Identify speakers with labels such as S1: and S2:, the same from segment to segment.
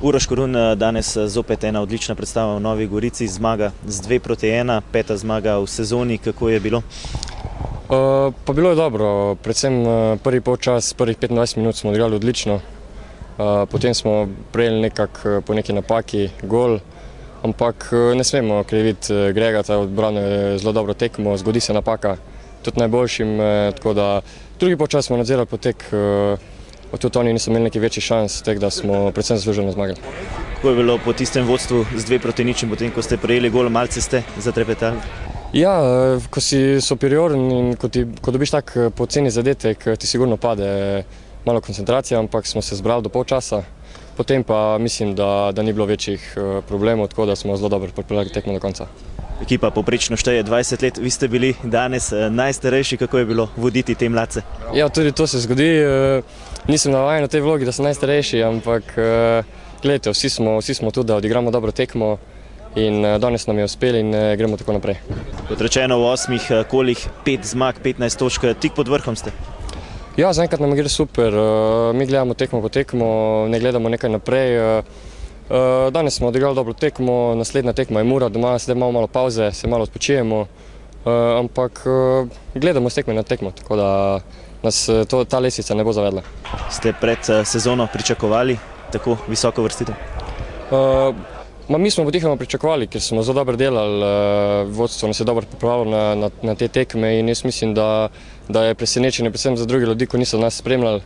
S1: Uroš Korun, danes zopet ena odlična predstava v Novi Gorici, zmaga z 2-1, peta zmaga v sezoni. Kako je bilo?
S2: Pa bilo je dobro, predvsem prvi polčas, prvih 25 minut smo odigrali odlično. Potem smo prejeli nekako po neki napaki gol, ampak ne smemo kriviti Gregata, odbranil je zelo dobro tekmo, zgodi se napaka tudi najboljšim, tako da drugi polčas smo nadzirali potek, tudi oni niso imeli nekih večjih šans, tako da smo predvsem zasluženo zmagali.
S1: Kako je bilo po tistem vodstvu z 2-0, potem ko ste prejeli gol, malce ste zatrepetali?
S2: Ja, ko si superioren in ko dobiš tak poceni zadetek, ti sigurno pade malo koncentracija, ampak smo se zbrali do polčasa. Potem pa mislim, da ni bilo večjih problemov, tako da smo zelo dobro pripeljali tekmo do konca.
S1: Ekipa povprečno šteje 20 let, vi ste bili danes najstarejši, kako je bilo voditi te mladce?
S2: Ja, tudi to se zgodi. Nisem navajen na tej vlogi, da sem najstarejši, ampak gledajte, vsi smo tu, da odigramo dobro tekmo in danes nam je uspelo in gremo tako naprej.
S1: Kot rečeno, v 8 kolih 5 zmag, 15 točk, tik pod vrhom ste.
S2: Ja, zaenkrat nam gre super. Mi gledamo tekmo po tekmo, ne gledamo nekaj naprej. Danes smo odigrali dobro tekmo, naslednja tekma je Mura doma, sedaj imamo malo pauze, se malo odpočijemo, ampak gledamo s tekme na tekmo, tako da nas ta lestvica ne bo zavedla.
S1: Ste pred sezono pričakovali tako visoko vrstitev?
S2: Mi smo potihoma pričakovali, ker smo zelo dobro delali, vodstvo nas je dobro pripravilo na te tekme in jaz mislim, da je presenečenje predvsem za druge ljudi, ko niso nas spremljali,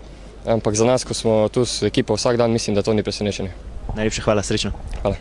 S2: ampak za nas, ko smo tu s ekipo vsak dan, mislim, da to ni presenečenje.
S1: Najlepša hvala, srečno.
S2: Hvala.